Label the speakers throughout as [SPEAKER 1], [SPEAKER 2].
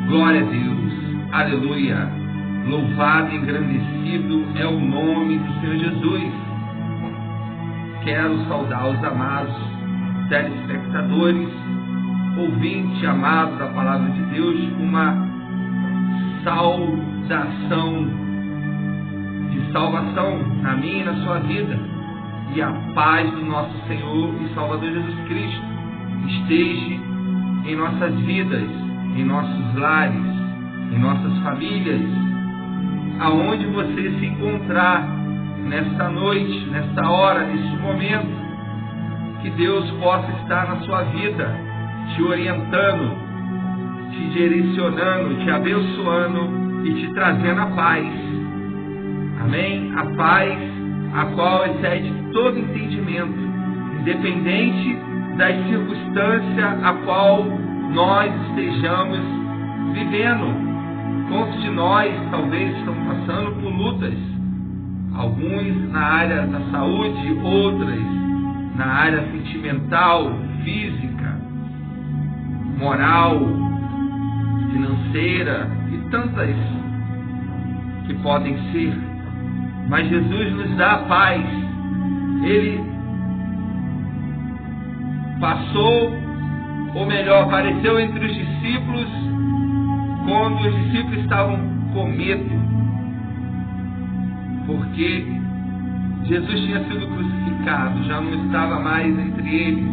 [SPEAKER 1] Glória a Deus. Aleluia. Louvado e engrandecido é o nome do Senhor Jesus. Quero saudar os amados telespectadores, ouvinte amado da Palavra de Deus, uma saudação de salvação na minha e na sua vida. E a paz do nosso Senhor e Salvador Jesus Cristo esteja em nossas vidas, em nossos lares, em nossas famílias, aonde você se encontrar nesta noite, nesta hora, neste momento. Que Deus possa estar na sua vida, te orientando, te direcionando, te abençoando e te trazendo a paz. Amém? A paz a qual excede todo entendimento, independente das circunstâncias a qual nós estejamos vivendo. Quantos de nós talvez estão passando por lutas? Alguns na área da saúde, outras na área sentimental, física, moral, financeira e tantas que podem ser. Mas Jesus nos dá a paz. Ele passou, ou melhor, apareceu entre os discípulos quando os discípulos estavam com medo, porque Jesus tinha sido crucificado, já não estava mais entre eles.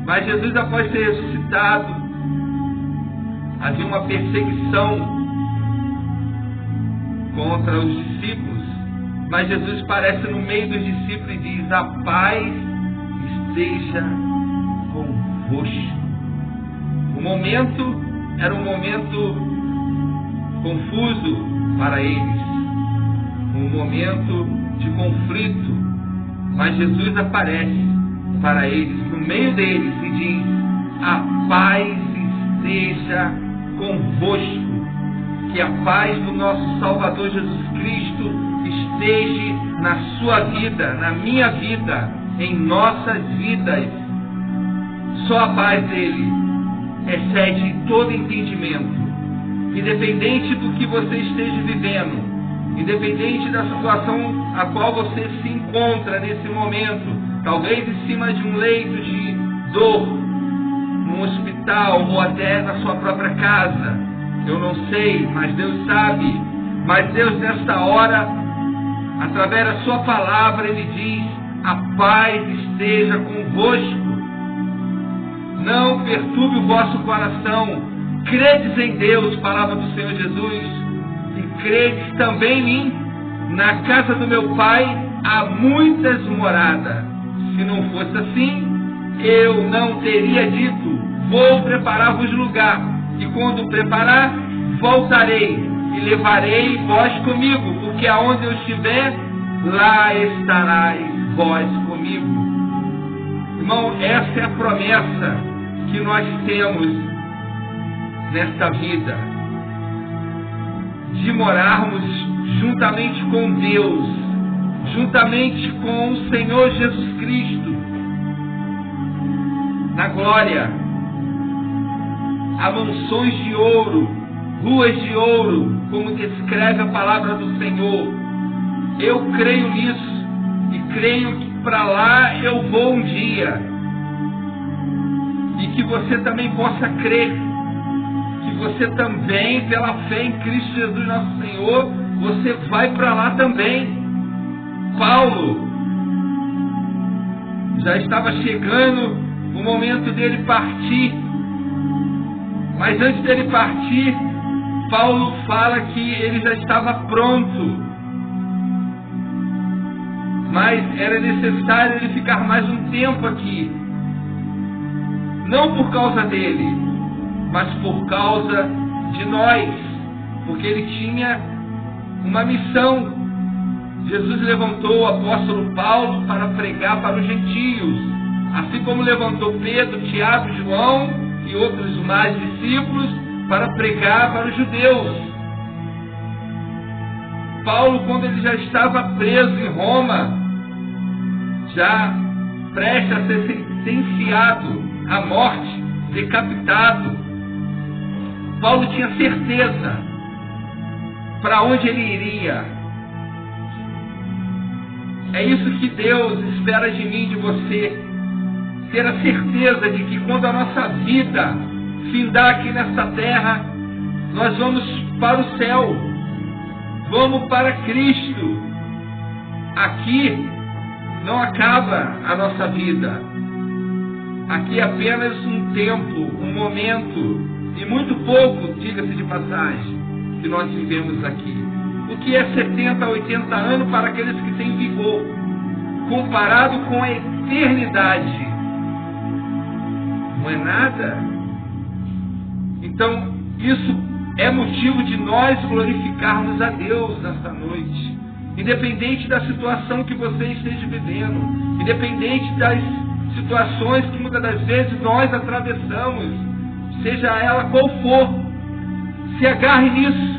[SPEAKER 1] Mas Jesus, após ser ressuscitado, havia uma perseguição contra os discípulos, mas Jesus aparece no meio dos discípulos e diz: a paz esteja convosco. O momento era um momento confuso para eles, um momento de conflito, mas Jesus aparece para eles, no meio deles, e diz: a paz esteja convosco. Que a paz do nosso Salvador Jesus Cristo esteja na sua vida, na minha vida, em nossas vidas. Só a paz dele excede todo entendimento. Independente do que você esteja vivendo, independente da situação a qual você se encontra nesse momento, talvez em cima de um leito de dor, num hospital ou até na sua própria casa, eu não sei, mas Deus sabe. Mas Deus, nesta hora, através da sua palavra, Ele diz: a paz esteja convosco. Não perturbe o vosso coração. Credes em Deus, palavra do Senhor Jesus, e credes também em mim. Na casa do meu Pai há muitas moradas. Se não fosse assim, eu não teria dito: vou preparar-vos lugar. E quando preparar, voltarei e levarei vós comigo, porque aonde eu estiver, lá estarás vós comigo. Irmão, essa é a promessa que nós temos nesta vida, de morarmos juntamente com Deus, juntamente com o Senhor Jesus Cristo, na glória. Há mansões de ouro, ruas de ouro, como descreve a palavra do Senhor. Eu creio nisso e creio que para lá eu vou um dia. E que você também possa crer, que você também, pela fé em Cristo Jesus nosso Senhor, você vai para lá também. Paulo já estava chegando o momento dele partir. Mas antes dele partir, Paulo fala que ele já estava pronto. Mas era necessário ele ficar mais um tempo aqui. Não por causa dele, mas por causa de nós. Porque ele tinha uma missão. Jesus levantou o apóstolo Paulo para pregar para os gentios. Assim como levantou Pedro, Tiago, João e outros mais discípulos para pregar para os judeus. Paulo, quando ele já estava preso em Roma, já prestes a ser sentenciado à morte, decapitado, Paulo tinha certeza para onde ele iria. É isso que Deus espera de mim, de você. Ter a certeza de que quando a nossa vida findar aqui nesta terra, nós vamos para o céu. Vamos para Cristo. Aqui não acaba a nossa vida. Aqui é apenas um tempo, um momento, e muito pouco, diga-se de passagem, que nós vivemos aqui. O que é 70, 80 anos para aqueles que têm vigor, comparado com a eternidade? Não é nada. Então, isso é motivo de nós glorificarmos a Deus nesta noite. Independente da situação que você esteja vivendo, independente das situações que muitas das vezes nós atravessamos, seja ela qual for, se agarre nisso.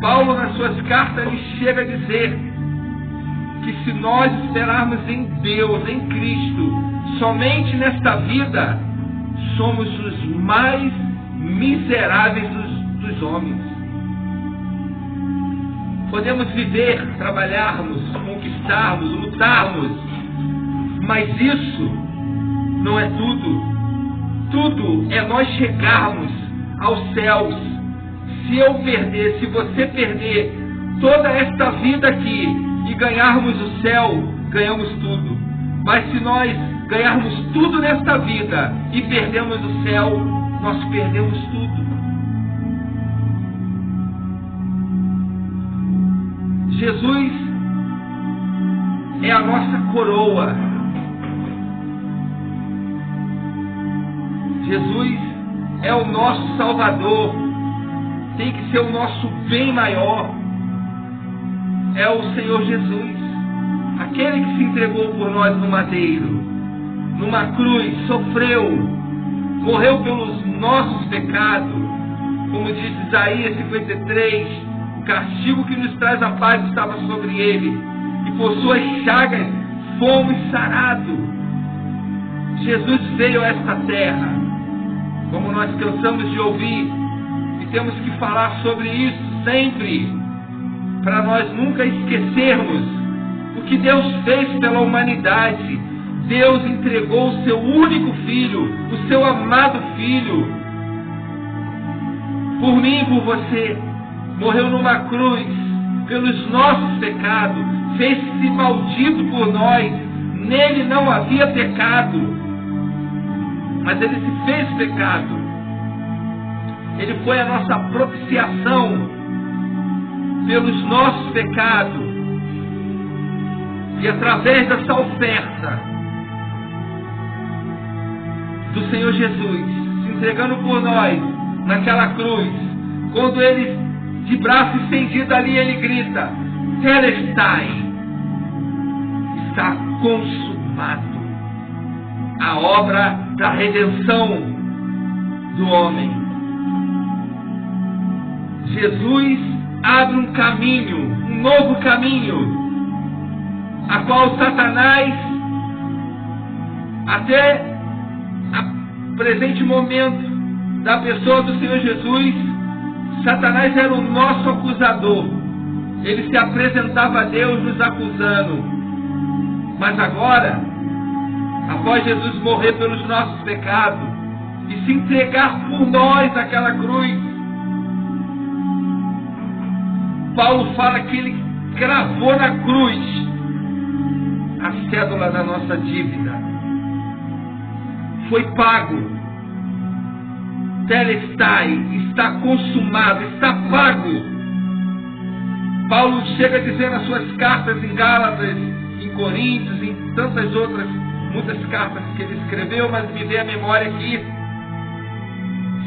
[SPEAKER 1] Paulo, nas suas cartas, ele chega a dizer que se nós esperarmos em Deus, em Cristo, somente nesta vida, somos os mais miseráveis dos homens. Podemos viver, trabalharmos, conquistarmos, lutarmos, mas isso não é tudo. Tudo é nós chegarmos aos céus. Se eu perder, se você perder toda esta vida aqui e ganharmos o céu, ganhamos tudo. Mas se nós ganharmos tudo nesta vida e perdemos o céu, nós perdemos tudo. Jesus é a nossa coroa. Jesus é o nosso Salvador. Tem que ser o nosso bem maior. É o Senhor Jesus, aquele que se entregou por nós no madeiro, numa cruz, sofreu, morreu pelos nossos pecados, como diz Isaías 53, o castigo que nos traz a paz estava sobre ele, e por suas chagas fomos sarados. Jesus veio a esta terra, como nós cansamos de ouvir, e temos que falar sobre isso sempre, para nós nunca esquecermos o que Deus fez pela humanidade. Deus entregou o seu único filho, o seu amado filho, por mim e por você. Morreu numa cruz pelos nossos pecados, fez-se maldito por nós. Nele não havia pecado, mas ele se fez pecado. Ele foi a nossa propiciação pelos nossos pecados. E através dessa oferta do Senhor Jesus, se entregando por nós naquela cruz, quando ele, de braço estendido ali, ele grita: Telestai, está consumado. A obra da redenção do homem. Jesus abre um caminho, um novo caminho, a qual Satanás, até o presente momento da pessoa do Senhor Jesus, Satanás era o nosso acusador. Ele se apresentava a Deus nos acusando. Mas agora, após Jesus morrer pelos nossos pecados e se entregar por nós naquela cruz, Paulo fala que ele cravou na cruz a cédula da nossa dívida. Foi pago. Telestai, está consumado, está pago. Paulo chega a dizer nas suas cartas em Gálatas, em Coríntios, em tantas outras, muitas cartas que ele escreveu, mas me vem à memória aqui,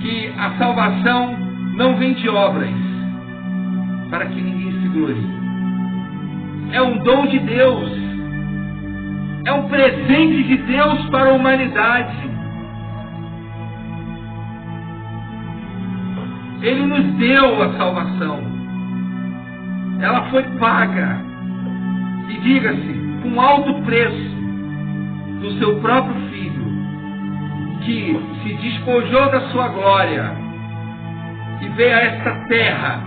[SPEAKER 1] que a salvação não vem de obras, para que ninguém se glorie. É um dom de Deus. É um presente de Deus para a humanidade. Ele nos deu a salvação. Ela foi paga. E diga-se, com alto preço do seu próprio Filho, que se despojou da sua glória e veio a esta terra,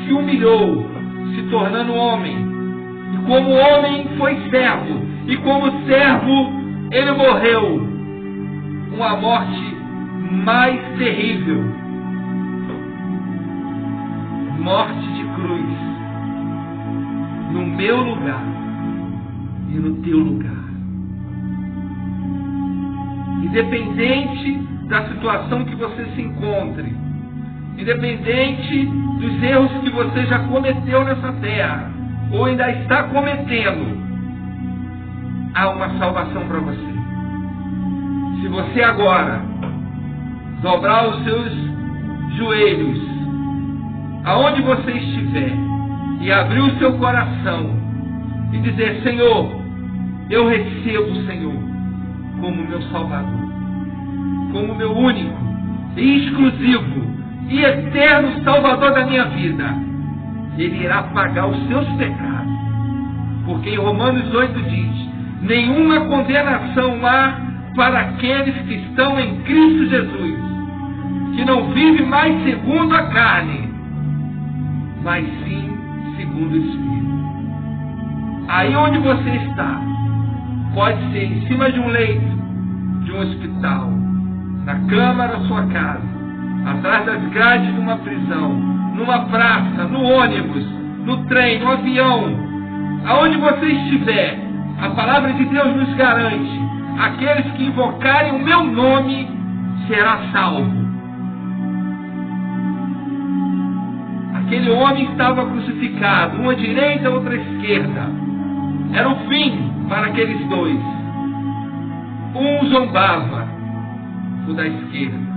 [SPEAKER 1] se humilhou, se tornando homem. E como homem foi servo, e como servo ele morreu uma morte mais terrível, morte de cruz, no meu lugar e no teu lugar. Independente da situação que você se encontre, independente dos erros que você já cometeu nessa terra, ou ainda está cometendo, há uma salvação para você. Se você agora dobrar os seus joelhos, aonde você estiver, e abrir o seu coração, e dizer: Senhor, eu recebo o Senhor como meu Salvador, como meu único, e exclusivo, e eterno Salvador da minha vida, Ele irá pagar os seus pecados. Porque em Romanos 8 diz: nenhuma condenação há para aqueles que estão em Cristo Jesus, que não vive mais segundo a carne, mas sim segundo o Espírito. Aí onde você está, pode ser em cima de um leito, de um hospital, na cama da sua casa, atrás das grades de uma prisão, numa praça, no ônibus, no trem, no avião, aonde você estiver, a palavra de Deus nos garante: aqueles que invocarem o meu nome será salvo. Aquele homem estava crucificado, uma à direita, outra à esquerda. Era o fim para aqueles dois. Um zombava, o da esquerda.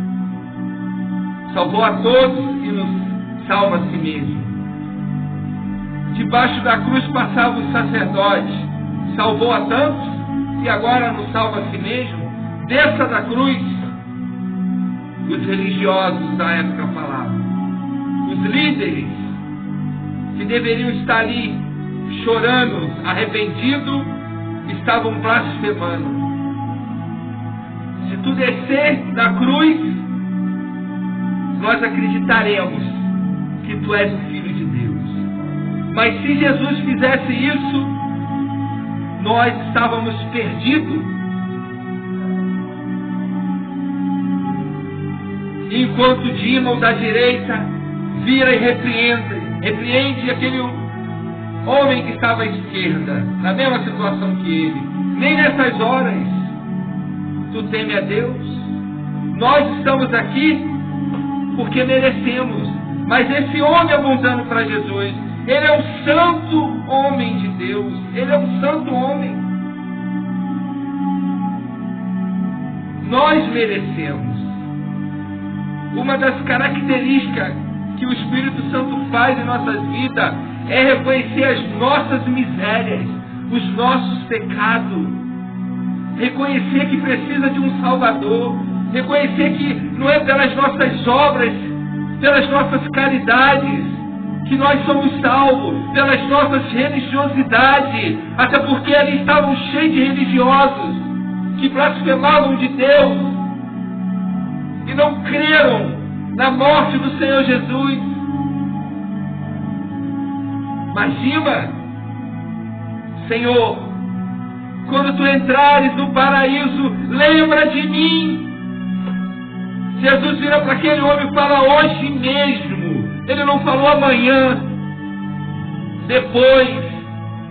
[SPEAKER 1] Salvou a todos e nos salva a si mesmo. Debaixo da cruz passava o sacerdote, salvou a tantos e agora nos salva a si mesmo. Desça da cruz, os religiosos da época falavam. Os líderes que deveriam estar ali chorando, arrependidos, estavam blasfemando. Se tu descer da cruz, nós acreditaremos que tu és o Filho de Deus. Mas se Jesus fizesse isso, nós estávamos perdidos. Enquanto Dímon da direita vira e repreende aquele homem que estava à esquerda, na mesma situação que ele. Nem nessas horas tu teme a Deus. Nós estamos aqui porque merecemos, mas esse homem apontando para Jesus, ele é um santo homem de Deus, ele é um santo homem. Nós merecemos. Uma das características que o Espírito Santo faz em nossas vidas é reconhecer as nossas misérias, os nossos pecados, reconhecer que precisa de um Salvador, reconhecer que não é pelas nossas obras, pelas nossas caridades que nós somos salvos, pelas nossas religiosidades, até porque ali estavam cheios de religiosos que blasfemavam de Deus e não creram na morte do Senhor Jesus. Imagina, Senhor, quando tu entrares no paraíso, lembra de mim. Jesus vira para aquele homem e fala: hoje mesmo. Ele não falou amanhã, depois.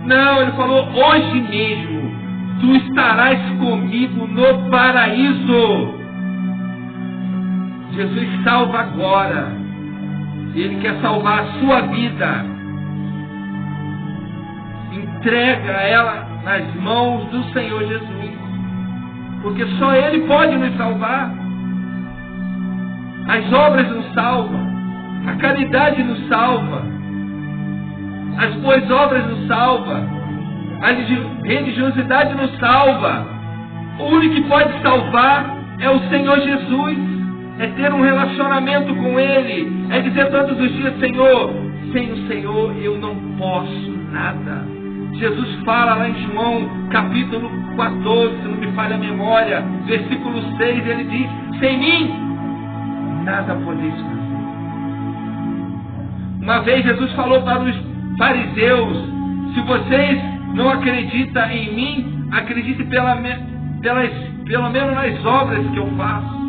[SPEAKER 1] Não, ele falou: hoje mesmo tu estarás comigo no paraíso. Jesus salva agora. Ele quer salvar a sua vida. Entrega ela nas mãos do Senhor Jesus, porque só Ele pode nos salvar. As obras nos salvam, a caridade nos salva, as boas obras nos salvam, a religiosidade nos salva. O único que pode salvar é o Senhor Jesus. É ter um relacionamento com Ele, é dizer todos os dias: Senhor, sem o Senhor eu não posso nada. Jesus fala lá em João capítulo 14, se não me falha a memória, versículo 6, ele diz: sem mim nada podeis fazer. Uma vez Jesus falou para os fariseus: se vocês não acreditam em mim, acreditem pelo menos nas obras que eu faço.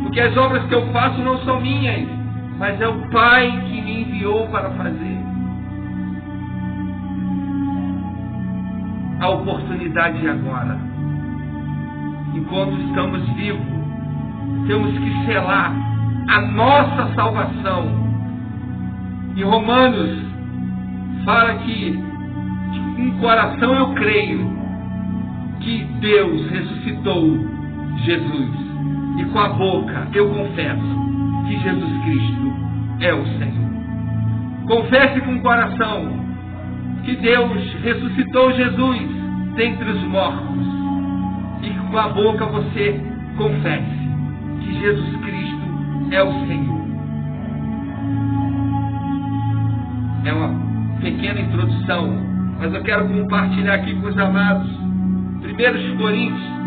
[SPEAKER 1] Porque as obras que eu faço não são minhas, mas é o Pai que me enviou para fazer. A oportunidade é agora. Enquanto estamos vivos, temos que selar a nossa salvação. Em Romanos fala que com o coração eu creio que Deus ressuscitou Jesus, e com a boca eu confesso que Jesus Cristo é o Senhor. Confesse com o coração que Deus ressuscitou Jesus dentre os mortos, e que com a boca você confesse que Jesus Cristo é o Senhor. É uma pequena introdução, mas eu quero compartilhar aqui com os amados 1 Coríntios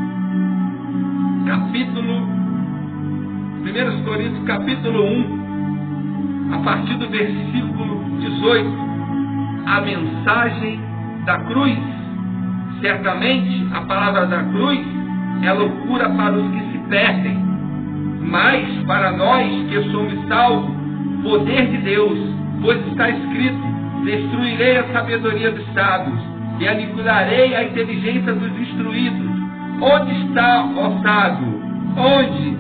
[SPEAKER 1] capítulo 1, a partir do versículo 18, a mensagem da cruz. Certamente a palavra da cruz é loucura para os que se perdem, mas para nós que somos salvos, poder de Deus, pois está escrito: destruirei a sabedoria dos sábios e aniquilarei a inteligência dos instruídos. Onde está, ó sábio? Onde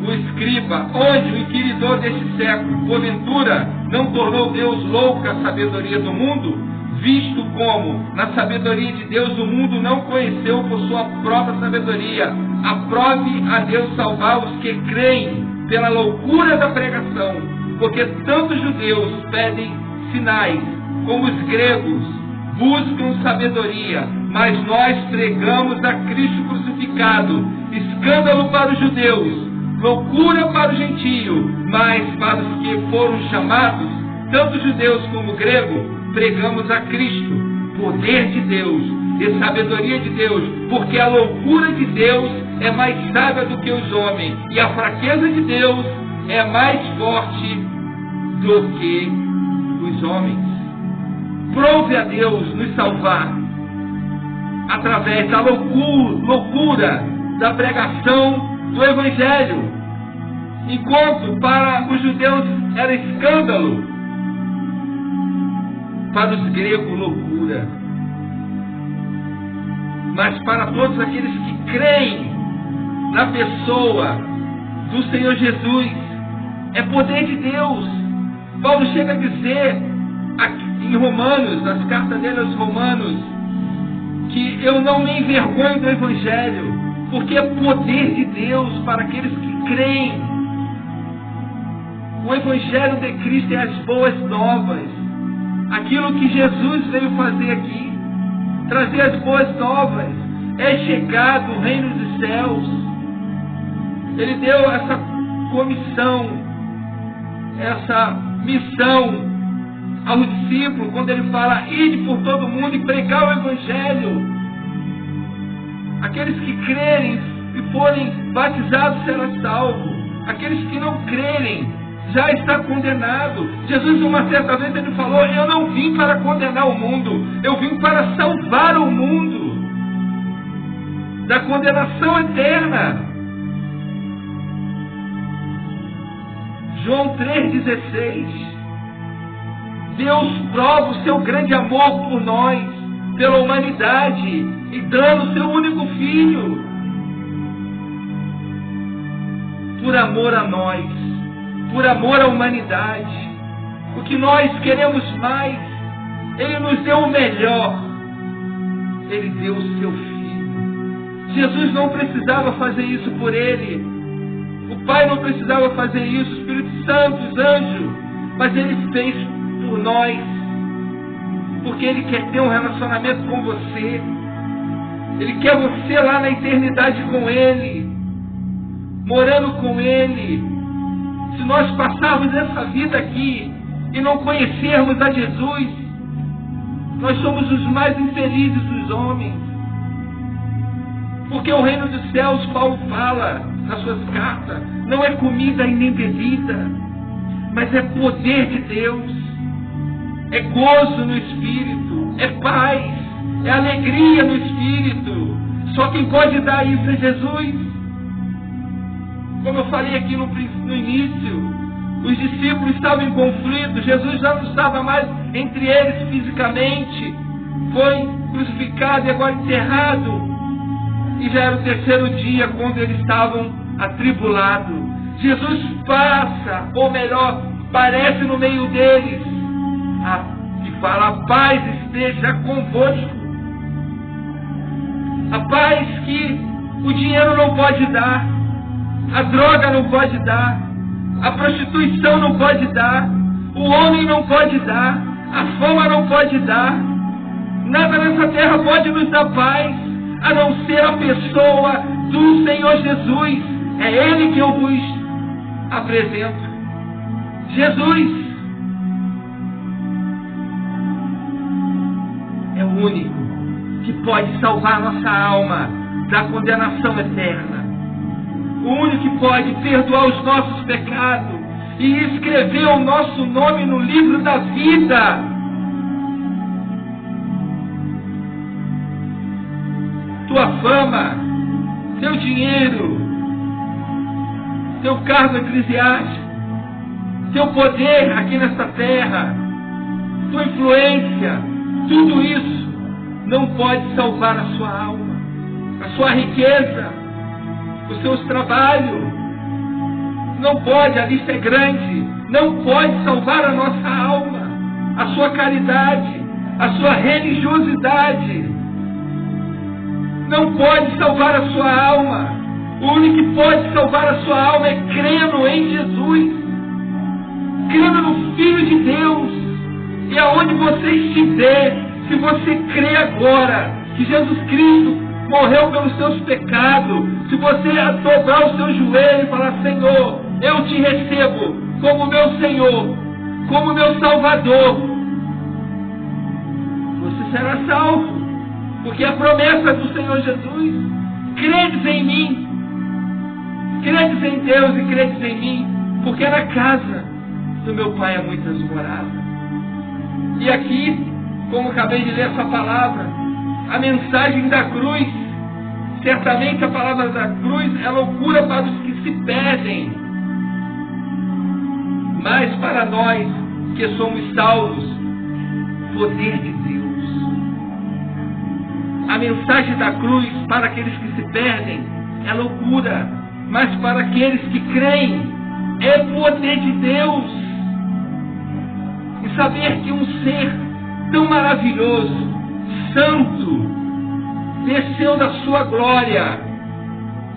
[SPEAKER 1] o escriba? Onde o inquiridor deste século? Porventura não tornou Deus louca a sabedoria do mundo? Visto como na sabedoria de Deus o mundo não conheceu por sua própria sabedoria. Aprove a Deus salvar os que creem pela loucura da pregação, porque tanto os judeus pedem sinais como os gregos buscam sabedoria, mas nós pregamos a Cristo crucificado, escândalo para os judeus, loucura para o gentio, mas para os que foram chamados, tanto judeus como gregos, pregamos a Cristo, poder de Deus e sabedoria de Deus, porque a loucura de Deus é mais sábia do que os homens, e a fraqueza de Deus é mais forte do que os homens. Prove a Deus nos salvar através da loucura da pregação do Evangelho. Enquanto para os judeus era escândalo, para os gregos loucura. Mas para todos aqueles que creem na pessoa do Senhor Jesus, é poder de Deus. Paulo chega a dizer aqui em Romanos, nas cartas dele aos Romanos, que eu não me envergonho do Evangelho, porque é poder de Deus para aqueles que creem. O Evangelho de Cristo é as boas novas, aquilo que Jesus veio fazer aqui, trazer as boas novas, é chegado o reino dos céus. Ele deu essa comissão, essa missão aos discípulos, quando ele fala: ide por todo mundo e pregar o Evangelho. Aqueles que crerem e forem batizados serão salvos. Aqueles que não crerem já está condenado. Jesus, uma certa vez, ele falou: eu não vim para condenar o mundo, eu vim para salvar o mundo da condenação eterna. João 3,16. Deus prova o seu grande amor por nós, pela humanidade, e dando o seu único filho, por amor a nós, por amor à humanidade. O que nós queremos mais, Ele nos deu o melhor. Ele deu o seu filho. Jesus não precisava fazer isso por Ele. O Pai não precisava fazer isso, o Espírito Santo, os anjos. Mas Ele fez por nós, porque Ele quer ter um relacionamento com você. Ele quer você lá na eternidade com Ele, morando com Ele. Se nós passarmos essa vida aqui e não conhecermos a Jesus, nós somos os mais infelizes dos homens. Porque o reino dos céus, Paulo fala nas suas cartas, não é comida e nem bebida, mas é poder de Deus. é gozo no Espírito, é paz, é alegria no Espírito. Só quem pode dar isso é Jesus. Como eu falei aqui no início, os discípulos estavam em conflito, Jesus já não estava mais entre eles fisicamente, foi crucificado e agora enterrado, e já era o terceiro dia quando eles estavam atribulados. Jesus passa, ou melhor, aparece no meio deles e fala: a paz esteja convosco. A paz que o dinheiro não pode dar, a droga não pode dar, a prostituição não pode dar, o homem não pode dar, a fama não pode dar. Nada nessa terra pode nos dar paz, a não ser a pessoa do Senhor Jesus. É Ele que eu vos apresento. Jesus é o único que pode salvar nossa alma da condenação eterna. O único que pode perdoar os nossos pecados e escrever o nosso nome no livro da vida. Tua fama, teu dinheiro, teu cargo eclesiástico, teu poder aqui nesta terra, tua influência, tudo isso não pode salvar a sua alma, a sua riqueza, os seus trabalhos. Não pode, a lista é grande, não pode salvar a nossa alma, a sua caridade, a sua religiosidade. Não pode salvar a sua alma. O único que pode salvar a sua alma é crendo em Jesus, crendo no Filho de Deus. E aonde você estiver, se você crê agora que Jesus Cristo morreu pelos seus pecados, se você dobrar o seu joelho e falar: Senhor, eu te recebo como meu Senhor, como meu Salvador, você será salvo. Porque a promessa do Senhor Jesus: credes em mim, credes em Deus e credes em mim, porque na casa do meu Pai há muitas moradas. E aqui, como acabei de ler essa palavra, a mensagem da cruz, certamente a palavra da cruz é loucura para os que se perdem, mas para nós que somos salvos, poder de Deus. A mensagem da cruz para aqueles que se perdem é loucura, mas para aqueles que creem é poder de Deus. E saber que um ser tão maravilhoso, santo, desceu da sua glória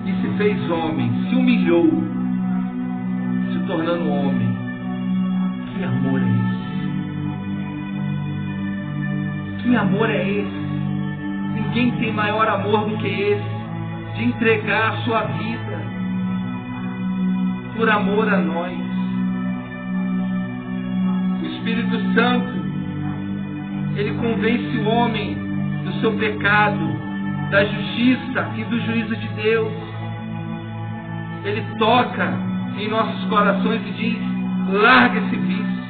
[SPEAKER 1] e se fez homem, se humilhou, se tornando homem. Que amor é esse? Que amor é esse? Ninguém tem maior amor do que esse, de entregar a sua vida por amor a nós. O Espírito Santo, ele convence o homem do seu pecado, da justiça e do juízo de Deus. Ele toca em nossos corações e diz: larga esse vício,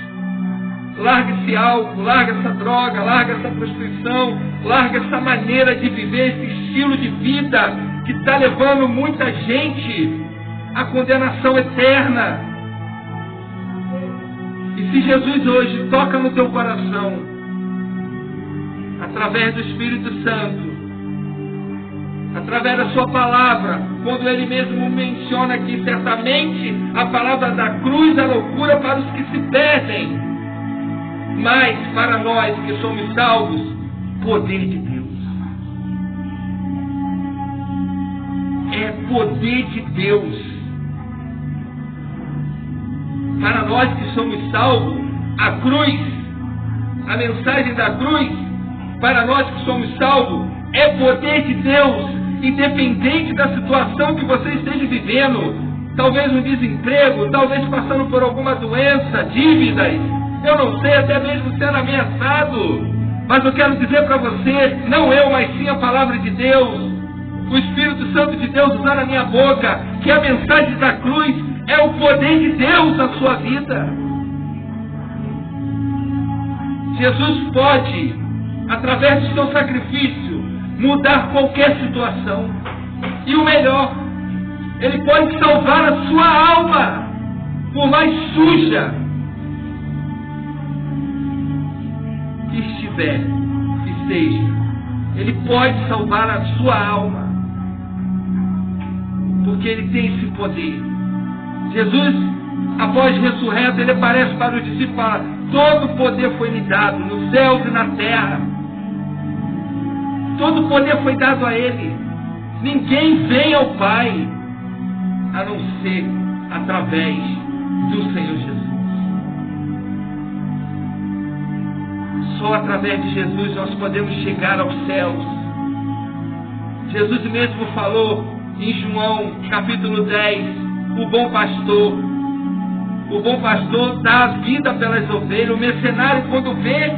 [SPEAKER 1] larga esse álcool, larga essa droga, larga essa prostituição, larga essa maneira de viver, esse estilo de vida que está levando muita gente à condenação eterna. E se Jesus hoje toca no teu coração, através do Espírito Santo, através da sua palavra, quando ele mesmo menciona aqui certamente a palavra da cruz, a loucura para os que se perdem, mas para nós que somos salvos, poder de Deus. É poder de Deus. Para nós que somos salvos, a cruz, a mensagem da cruz, para nós que somos salvos, é poder de Deus, independente da situação que você esteja vivendo, talvez um desemprego, talvez passando por alguma doença, dívidas, eu não sei, até mesmo sendo ameaçado, mas eu quero dizer para você, não eu, mas sim a palavra de Deus, o Espírito Santo de Deus usar na minha boca, que a mensagem da cruz é o poder de Deus na sua vida. Jesus pode, através do seu sacrifício, mudar qualquer situação. E o melhor, Ele pode salvar a sua alma, por mais suja que estiver, que seja. Ele pode salvar a sua alma, porque Ele tem esse poder. Jesus, após ressurreto, Ele aparece para os discípulos e fala: todo o poder foi lhe dado, nos céus e na terra. Todo o poder foi dado a Ele. Ninguém vem ao Pai, a não ser através do Senhor Jesus. Só através de Jesus nós podemos chegar aos céus. Jesus mesmo falou em João capítulo 10, o bom pastor dá a vida pelas ovelhas. O mercenário, quando vê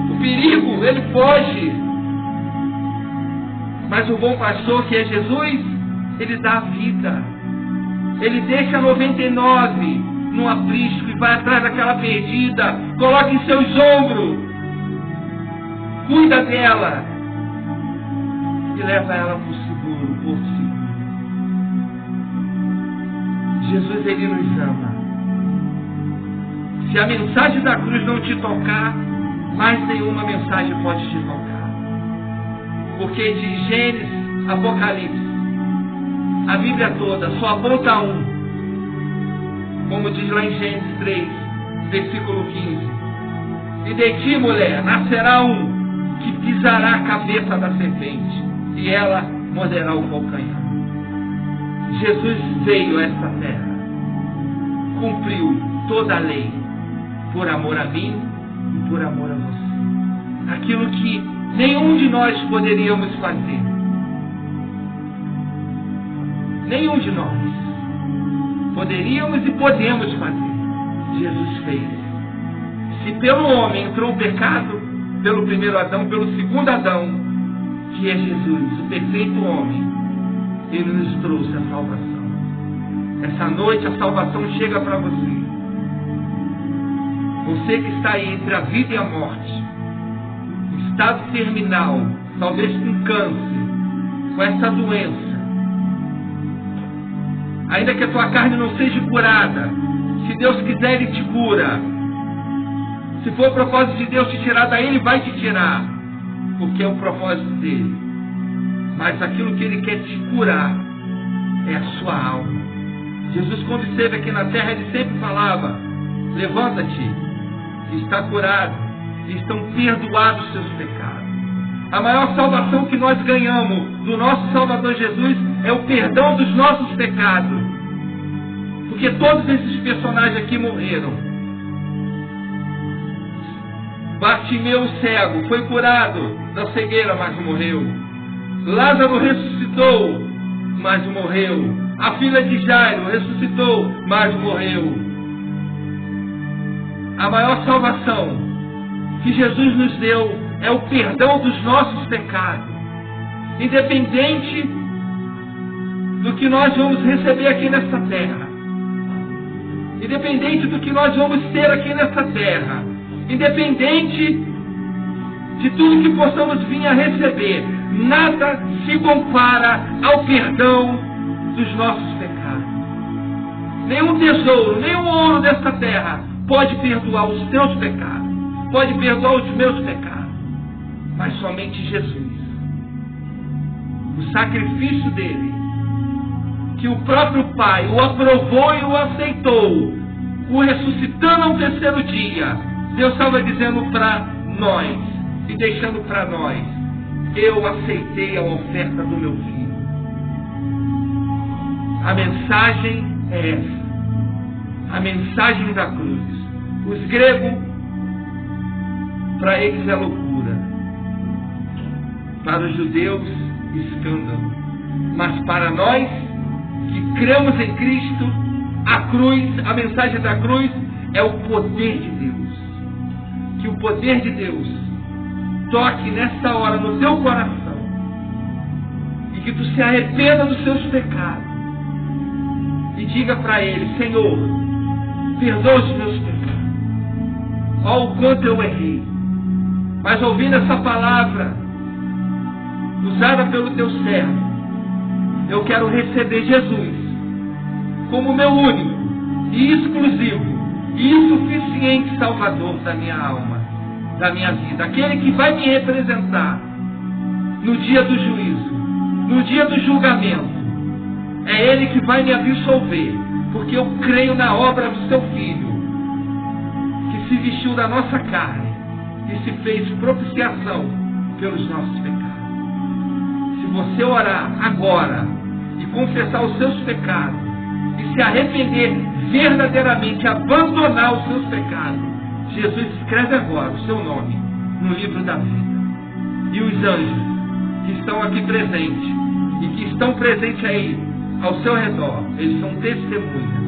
[SPEAKER 1] o perigo, ele foge. Mas o bom pastor, que é Jesus, ele dá a vida. Ele deixa 99 num aprisco e vai atrás daquela perdida, coloca em seus ombros, cuida dela e leva ela para o seguro, porto seguro. Jesus, Ele nos ama. Se a mensagem da cruz não te tocar, mais nenhuma mensagem pode te tocar. Porque de Gênesis, Apocalipse, a Bíblia toda só aponta a um. Como diz lá em Gênesis 3, versículo 15. E de ti, mulher, nascerá um que pisará a cabeça da serpente, e ela morderá o calcanhar. Jesus veio a esta terra, cumpriu toda a lei, por amor a mim e por amor a você. Aquilo que nenhum de nós poderíamos fazer. Nenhum de nós poderíamos e podemos fazer. Jesus fez. Se pelo homem entrou o pecado, pelo primeiro Adão, pelo segundo Adão, que é Jesus, o perfeito homem, Ele nos trouxe a salvação. Essa noite a salvação chega para você. Você que está aí entre a vida e a morte, estado terminal, talvez com câncer, com essa doença, ainda que a tua carne não seja curada, se Deus quiser, Ele te cura. Se for o propósito de Deus te tirar daí, Ele vai te tirar, porque é o propósito dEle. Mas aquilo que Ele quer te curar é a sua alma. Jesus, quando esteve aqui na terra, Ele sempre falava: levanta-te, está curado, e estão perdoados os seus pecados. A maior salvação que nós ganhamos do nosso Salvador Jesus é o perdão dos nossos pecados. Porque todos esses personagens aqui morreram. Bartimeu, o cego, foi curado da cegueira, mas morreu. Lázaro ressuscitou, mas morreu. A filha de Jairo ressuscitou, mas morreu. A maior salvação que Jesus nos deu é o perdão dos nossos pecados. Independente do que nós vamos receber aqui nesta terra, independente do que nós vamos ter aqui nesta terra, independente de tudo que possamos vir a receber, nada se compara ao perdão dos nossos pecados. Nenhum tesouro, nenhum ouro desta terra pode perdoar os teus pecados, pode perdoar os meus pecados, mas somente Jesus. O sacrifício dele, que o próprio Pai o aprovou e o aceitou, o ressuscitando ao terceiro dia, Deus estava dizendo para nós e deixando para nós: eu aceitei a oferta do meu filho. A mensagem é essa, a mensagem da cruz. Os gregos, para eles é loucura, para os judeus, escândalo, mas para nós que cremos em Cristo, a cruz, a mensagem da cruz é o poder de Deus. Que o poder de Deus toque nesta hora no teu coração e que tu se arrependa dos seus pecados e diga para Ele: Senhor, perdoa os meus pecados. Olha o quanto eu errei, Mas ouvindo essa palavra usada pelo teu servo, eu quero receber Jesus como meu único e exclusivo e insuficiente Salvador da minha alma, da minha vida. Aquele que vai me representar no dia do juízo, no dia do julgamento. É Ele que vai me absolver, porque eu creio na obra do seu Filho, que se vestiu da nossa carne e se fez propiciação pelos nossos pecados. Se você orar agora e confessar os seus pecados e se arrepender verdadeiramente, abandonar os seus pecados, Jesus escreve agora o seu nome no livro da vida. E os anjos que estão aqui presentes e que estão presentes aí ao seu redor, eles são testemunhas.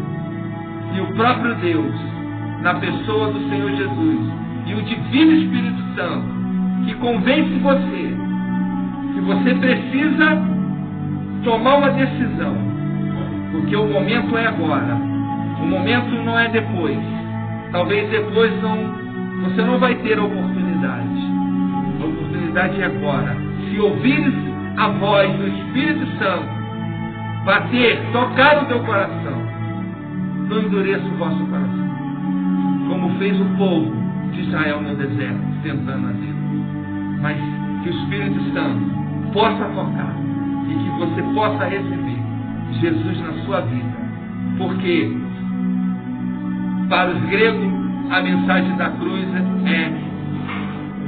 [SPEAKER 1] E o próprio Deus, na pessoa do Senhor Jesus, e o Divino Espírito Santo, que convence você que você precisa tomar uma decisão, porque o momento é agora, o momento não é depois. Talvez depois você não vai ter a oportunidade. A oportunidade é agora. Se ouvires a voz do Espírito Santo bater, tocar o teu coração, não endureça o vosso coração, como fez o povo de Israel no deserto, tentando a Deus. Mas que o Espírito Santo possa tocar e que você possa receber Jesus na sua vida. Porque para os gregos a mensagem da cruz é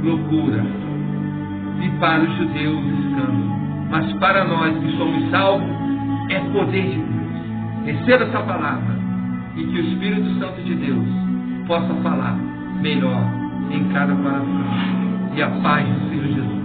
[SPEAKER 1] loucura, e para os judeus escândalo. Mas para nós que somos salvos é poder de Deus. Receba essa palavra e que o Espírito Santo de Deus possa falar melhor em cada coração. E a paz do Senhor Jesus